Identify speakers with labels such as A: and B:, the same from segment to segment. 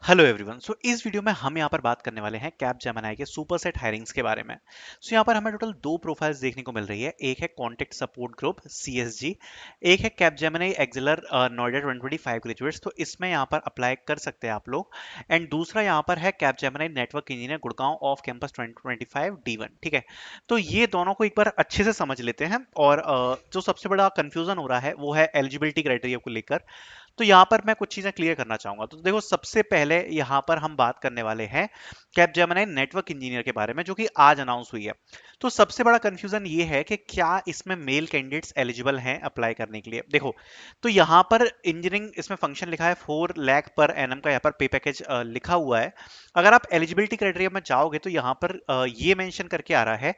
A: Hello everyone. इस video में हम यहाँ पर बात करने वाले हैं कैपजेमिनी के सुपरसेट हायरिंग्स के बारे में। यहाँ पर हमें टोटल दो प्रोफाइल्स देखने को मिल रही है। एक है कॉन्टेक्ट सपोर्ट ग्रुप CSG, एक है कैपजेमिनी एक्सेलर नोएडा 2025 ग्रेजुएट्स। तो इसमें यहाँ पर अप्लाई कर सकते हैं आप लोग। एंड दूसरा यहाँ पर है Capgemini network engineer Gurgaon off campus 2025 D1। ठीक है, तो ये दोनों को एक बार अच्छे से समझ लेते हैं। और जो सबसे बड़ा कंफ्यूजन हो रहा है वो है एलिजिबिलिटी क्राइटेरिया को लेकर। तो यहाँ पर मैं कुछ चीजें क्लियर करना चाहूंगा। तो देखो, सबसे पहले यहाँ पर हम बात करने वाले हैं कैपजेमिनी नेटवर्क इंजीनियर के बारे में, जो कि आज अनाउंस हुई है। तो सबसे बड़ा कंफ्यूजन ये है कि क्या इसमें मेल कैंडिडेट्स एलिजिबल हैं अप्लाई करने के लिए। देखो, तो यहाँ पर इंजीनियरिंग इसमें फंक्शन लिखा है 4 लाख पर एनम का यहाँ पर पे पैकेज लिखा हुआ है। अगर आप एलिजिबिलिटी क्राइटेरिया में जाओगे तो यहाँ पर ये मेंशन करके आ रहा है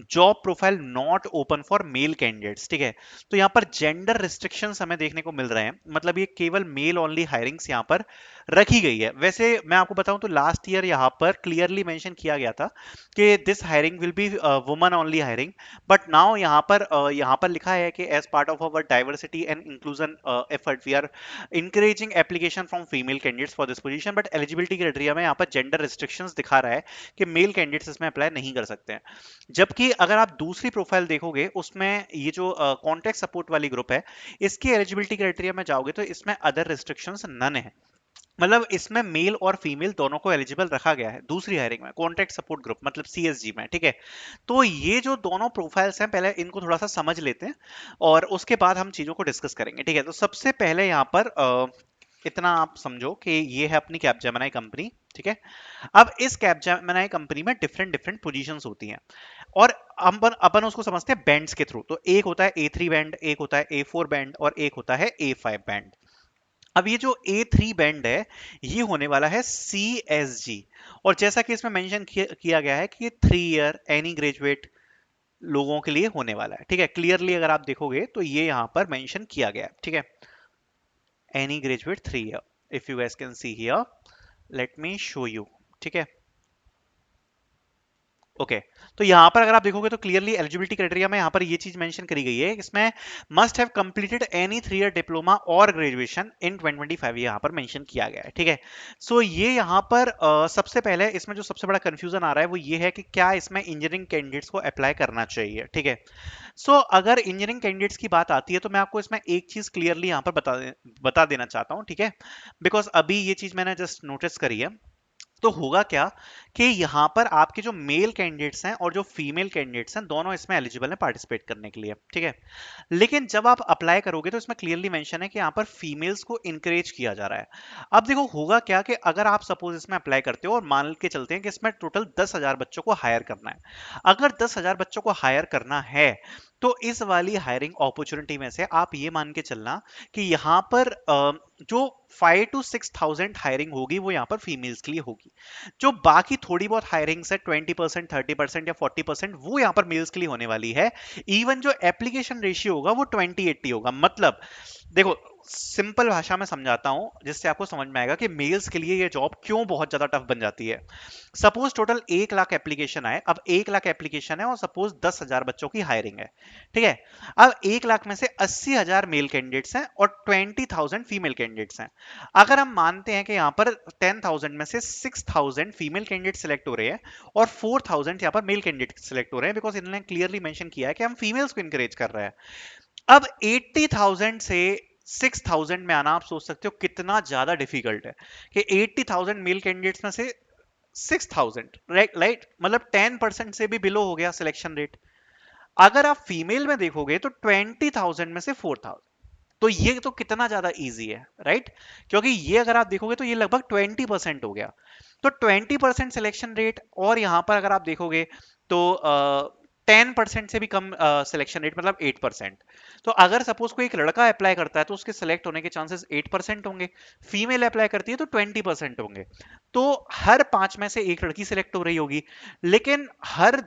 A: job profile not open for male candidates. ठीक है, तो यहाँ पर जेंडर रिस्ट्रिक्शंस हमें देखने को मिल रहे हैं, मतलब ये केवल मेल ओनली हायरिंग्स यहाँ पर रखी गई है। वैसे मैं आपको बताऊं तो लास्ट ईयर यहाँ पर क्लियरली मेंशन किया गया था कि this hiring will be woman only hiring, but now यहाँ पर लिखा है कि as part of our diversity and inclusion effort we are encouraging application from female candidates for this position. But eligibility criteria में यहाँ पर जेंडर रिस्ट्रिक्शंस दिखा रहा है कि मेल कैंडिडेट्स इसमें अप्लाई नहीं कर सकते हैं। जबकि अगर आप दूसरी प्रोफाइल देखोगे, उसमें ये जो कॉन्टेक्ट सपोर्ट वाली ग्रुप है, इसकी एलिजिबिलिटी क्राइटेरिया में जाओगे तो इसमें अदर रिस्ट्रिक्शंस नन है। मतलब इसमें मेल और फीमेल दोनों को एलिजिबल रखा गया है दूसरी हायरिंग में, कॉन्टेक्ट सपोर्ट ग्रुप मतलब CSG में। ठीक है, तो ये जो दोनों प्रोफाइल्स हैं, पहले इनको थोड़ा सा समझ लेते हैं और उसके बाद हम चीजों को डिस्कस करेंगे। ठीक है, तो सबसे पहले यहाँ पर इतना आप समझो कि ये है अपनी कैपजेमिनी कंपनी। ठीक है, अब इस कैपजेमिनी कंपनी में डिफरेंट डिफरेंट पोजीशंस होती हैं और अपन उसको समझते हैं बैंड्स के थ्रू। तो एक होता है A3 बैंड, एक होता है A4 बैंड और एक होता है A5 बैंड। अब ये जो A3 बैंड है, ये होने वाला है CSG। और जैसा कि इसमें मेंशन किया गया है कि ये 3 ईयर एनी ग्रेजुएट लोगों के लिए होने वाला है। ठीक है, क्लियरली अगर आप देखोगे तो ये यहाँ पर मेंशन किया गया है। ठीक है, any graduate 3 year, if you guys can see here, let me show you. ठीक है, ओके तो यहाँ पर अगर आप देखोगे तो क्लियरली एलिजिबिलिटी क्राइटेरिया में यहाँ पर ये चीज मेंशन करी गई है, इसमें must have completed any 3 year diploma और ग्रेजुएशन इन 2025 यहाँ पर मेंशन किया गया है। ठीक है, ये यहाँ पर सबसे पहले इसमें जो सबसे बड़ा कंफ्यूजन आ रहा है वो ये है कि क्या इसमें इंजीनियरिंग कैंडिडेट्स को अप्लाई करना चाहिए। ठीक है, अगर इंजीनियरिंग कैंडिडेट्स की बात आती है तो मैं आपको इसमें एक चीज क्लियरली यहाँ पर बता देना चाहता हूँ। ठीक है, बिकॉज अभी ये चीज मैंने जस्ट नोटिस करी है। तो होगा क्या कि यहाँ पर आपके जो मेल कैंडिडेट्स हैं और जो फीमेल कैंडिडेट्स हैं, दोनों इसमें एलिजिबल हैं पार्टिसिपेट करने के लिए। ठीक है, लेकिन जब आप अप्लाई करोगे तो इसमें क्लियरली मेंशन है कि यहाँ पर फीमेल्स को इनकरेज किया जा रहा है। अब देखो, होगा क्या कि अगर आप सपोज इसमें अप्लाई करते हो और मान के चलते हैं कि इसमें टोटल 10,000 बच्चों को हायर करना है। अगर 10,000 बच्चों को हायर करना है तो इस वाली हायरिंग अपॉर्चुनिटी में से आप ये मान के चलना कि यहाँ पर जो 5 to 6,000 हायरिंग होगी वो यहाँ पर फीमेल्स के लिए होगी। जो बाकी थोड़ी बहुत हायरिंग्स है 20%, 30% या 40%, वो यहाँ पर मेल्स के लिए होने वाली है। इवन जो एप्लीकेशन रेशियो होगा वो 20-80 होगा। मतलब देखो, सिंपल भाषा में समझाता हूं जिससे आपको समझ में आएगा कि मेल्स के लिए ये जॉब क्यों बहुत ज्यादा टफ बन जाती है। सपोज टोटल 1 लाख एप्लीकेशन आए, अब 1 लाख एप्लीकेशन है और सपोज 10,000 बच्चों की हायरिंग है। ठीक है, अब 1 लाख में से 80,000 मेल कैंडिडेट्स हैं और 20,000 फीमेल कैंडिडेट्स हैं। अगर हम मानते हैं कि यहाँ पर 10,000 में से 6,000 फीमेल कैंडिडेट सिलेक्ट हो रहे हैं और 4,000 यहाँ पर मेल कैंडिडेट सिलेक्ट हो रहे हैं, बिकॉज इन्होंने क्लियरली मेंशन किया है कि हम फीमेल्स को इंकरेज कर रहे हैं। अब 80,000 से 6,000 में आना, आप सोच सकते हो कितना ज्यादा डिफिकल्ट है कि 80,000 मेल कैंडिडेट्स में से 6,000, राइट, मतलब 10% से भी बिलो हो गया सिलेक्शन रेट। अगर आप फीमेल में देखोगे तो 20,000 में से 4,000, तो ये तो कितना ज्यादा इजी है, राइट। क्योंकि ये अगर आप देखोगे तो ये लगभग 20% हो गया। तो 20% सिलेक्शन रेट, और यहां पर अगर आप देखोगे तो 10% से भी कम सिलेक्शन रेट, मतलब 8%। तो अगर सपोज कोई एक लड़का अप्लाई करता है तो उसके सिलेक्ट होने के चांसेस 8% होंगे, फीमेल अप्लाई करती है तो 20% होंगे। तो हर 5 में से एक लड़की सिलेक्ट हो रही होगी, लेकिन हर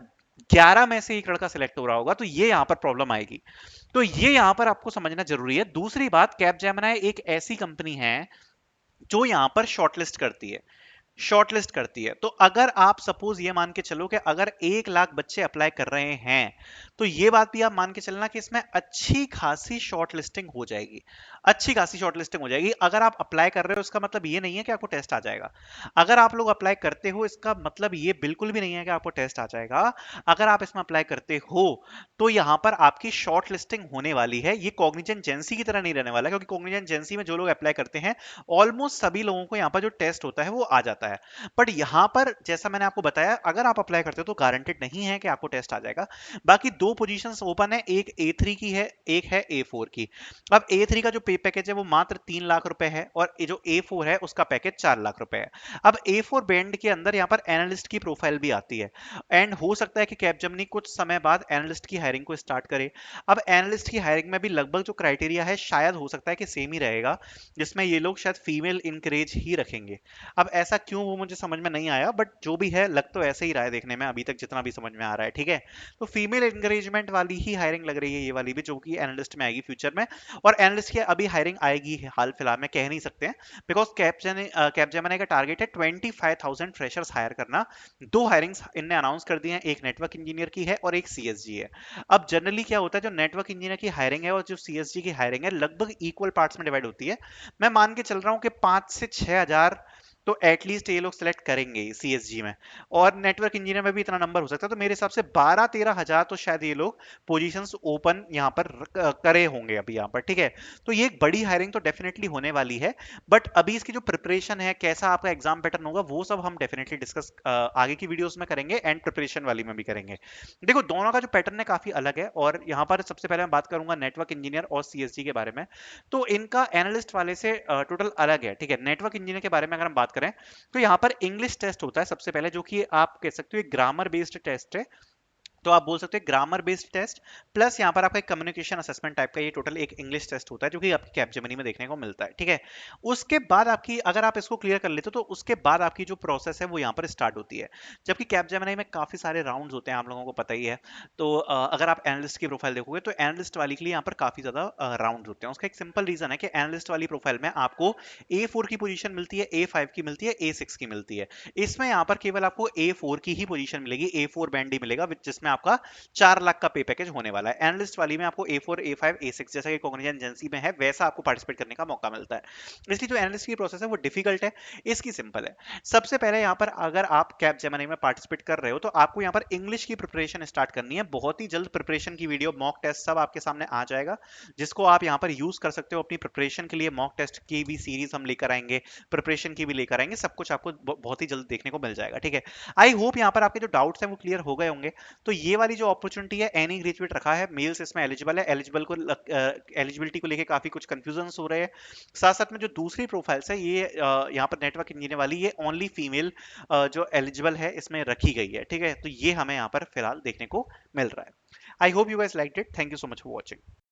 A: 11 में से एक लड़का सिलेक्ट हो रहा होगा, तो ये यहां पर प्रॉब्लम आएगी। तो ये यहां पर आपको समझना जरूरी है। दूसरी बात, कैपजेमिनी एक ऐसी कंपनी है जो यहां पर शॉर्टलिस्ट करती है। शॉर्टलिस्ट करती है। तो अगर आप सपोज ये मान के चलो कि अगर 1 लाख बच्चे अप्लाई कर रहे हैं, तो ये बात भी आप मान के चलना कि इसमें अच्छी खासी शॉर्टलिस्टिंग हो जाएगी। अच्छी खासी शॉर्टलिस्टिंग हो जाएगी। अगर आप अप्लाई कर रहे हो इसका मतलब ये नहीं है कि आपको टेस्ट आ जाएगा। अगर आप लोग अप्लाई करते हो इसका मतलब ये बिल्कुल भी नहीं है कि आपको टेस्ट आ जाएगा। अगर आप इसमें अप्लाई करते हो तो यहाँ पर आपकी शॉर्ट लिस्टिंग होने वाली है। ये कॉग्निजेंट जेंसी की तरह नहीं रहने वाला, क्योंकि कॉग्निजेंट जेंसी में जो लोग अप्लाई करते हैं ऑलमोस्ट सभी लोगों को यहाँ पर जो टेस्ट होता है वो आ जाता है। बट यहाँ पर जैसा मैंने आपको बताया, अगर आप अप्लाई करते हो तो गारंटेड नहीं है कि आपको टेस्ट आ जाएगा। बाकी दो पोजीशंस ओपन है, एक A3 की है, एक है A4 की। अब A3 का जो पे पैकेज है वो मात्र 3 लाख रुपए है, और ये जो A4 है उसका पैकेज 4 लाख रुपए है। अब A4 बैंड के अंदर यहाँ पर एनालिस्ट की प्रोफाइल भी आती है, एंड हो सकता है कि कैपजेमिनी कुछ समय बाद एनालिस्ट की हायरिंग को स्टार्ट करे। अब एनालिस्ट की हायरिंग में भी लगभग जो क्राइटेरिया है शायद हो सकता है कि सेम ही रहेगा, जिसमें ये लोग शायद फीमेल इंकरेज ही रखेंगे। अब ऐसा क्यों वो मुझे समझ में नहीं आया, बट जो भी है लग तो ऐसे ही रहा है देखने में, अभी तक जितना भी समझ में आ रहा है। ठीक है, तो फीमेल इंकरेजमेंट वाली ही हायरिंग लग रही है ये वाली भी, जो कि एनालिस्ट में आएगी फ्यूचर में। और एनालिस्ट की अभी हायरिंग आएगी हाल फिलहाल में कह नहीं सकते हैं, बिकॉज कैपजेमिनी का टारगेट है 25,000 फ्रेशर्स हायर करना। दो हायरिंग्स इनने अनाउंस कर दी हैं, एक नेटवर्क इंजीनियर की है और एक सीएसजी है। अब जनरली क्या होता है, जो नेटवर्क इंजीनियर की हायरिंग है और जो सीएसजी की हायरिंग है लगभग इक्वल पार्ट्स में डिवाइड होती है। मैं मान के चल रहा हूँ कि 5 से 6 हजार तो एटलीस्ट ये लोग सेलेक्ट करेंगे सीएसजी में, और नेटवर्क इंजीनियर में भी इतना नंबर हो सकता है। तो मेरे हिसाब से 12-13 हजार तो शायद ये लोग पोजीशंस ओपन यहाँ पर करे होंगे अभी यहाँ पर। ठीक है, तो ये एक बड़ी हायरिंग तो डेफिनेटली होने वाली है। बट अभी इसकी जो प्रिपरेशन है, कैसा आपका एग्जाम पैटर्न होगा, वो सब हम डेफिनेटली डिस्कस आगे की वीडियोस में करेंगे, एंड प्रिपरेशन वाली में भी करेंगे। देखो दोनों का जो पैटर्न है काफी अलग है, और यहाँ पर सबसे पहले मैं बात करूंगा नेटवर्क इंजीनियर और सीएसजी के बारे में। तो इनका एनालिस्ट वाले से टोटल अलग है। ठीक है, नेटवर्क इंजीनियर के बारे में अगर हम बात करें तो यहाँ पर इंग्लिश टेस्ट होता है सबसे पहले, जो कि आप कह सकते हो एक ग्रामर बेस्ड टेस्ट है। तो आप बोल सकते हैं ग्रामर बेस्ड टेस्ट प्लस यहाँ पर आपका एक कम्युनिकेशन असेसमेंट टाइप का ये टोटल एक इंग्लिश टेस्ट होता है, जो कि आपकी कैपजेमिनी में देखने को मिलता है। ठीक है, उसके बाद आपकी अगर आप इसको क्लियर कर लेते हो तो उसके बाद आपकी जो प्रोसेस है वो यहाँ पर स्टार्ट होती है। जबकि कैपजेमिनी में काफी सारे राउंड्स होते हैं, आप लोगों को पता ही है। तो अगर आप एनालिस्ट की प्रोफाइल देखोगे तो एनालिस्ट वाली के लिए यहाँ पर काफी ज्यादा राउंड होते हैं। उसका एक सिंपल रीजन है कि एनालिस्ट वाली प्रोफाइल में आपको A4 की पोजीशन मिलती है, A5 की मिलती है, A6 की मिलती है। इसमें यहाँ पर केवल आपको A4 की ही पोजीशन मिलेगी, A4 बैंड ही मिलेगा, जिसमें आपका 4 लाख का पे पैकेज होने वाला है। एनालिस्ट वाली में आपको A4 A5 A6 जैसा कि कॉग्निजेंट एजेंसी में है वैसा आपको पार्टिसिपेट करने का मौका मिलता है। इसलिए जो एनालिस्ट की प्रोसेस है वो डिफिकल्ट है, इसकी सिंपल है। सबसे पहले यहाँ पर अगर आप कैपजेमिनी में पार्टिसिपेट कर रहे हो तो आपको यहाँ पर इंग्लिश की प्रिपरेशन स्टार्ट करनी है। बहुत ही जल्द प्रिपरेशन की वीडियो, मॉक टेस्ट सब आपके सामने आ जाएगा, जिसको आप यहाँ पर यूज कर सकते हो अपनी प्रिपरेशन के लिए। मॉक टेस्ट की भी सीरीज हम लेकर आएंगे, प्रिपरेशन की भी लेकर आएंगे, सब कुछ आपको बहुत ही जल्द देखने को मिल जाएगा। ठीक है, आई होप यहाँ पर आपके जो डाउट्स हैं वो क्लियर हो गए होंगे। तो ये वाली जो अपॉर्चुनिटी है एनी ग्रेजुएट रखा है, मेल्स इसमें एलिजिबल है। एलिजिबिलिटी को लेके काफी कुछ कंफ्यूजन हो रहे हैं। साथ साथ में जो दूसरी प्रोफाइल्स है ये यहाँ पर नेटवर्क इंजीनियर वाली, ये ओनली फीमेल जो एलिजिबल है इसमें रखी गई है। ठीक है, तो ये हमें यहाँ पर फिलहाल देखने को मिल रहा है। I hope you guys liked it. Thank you so much for watching.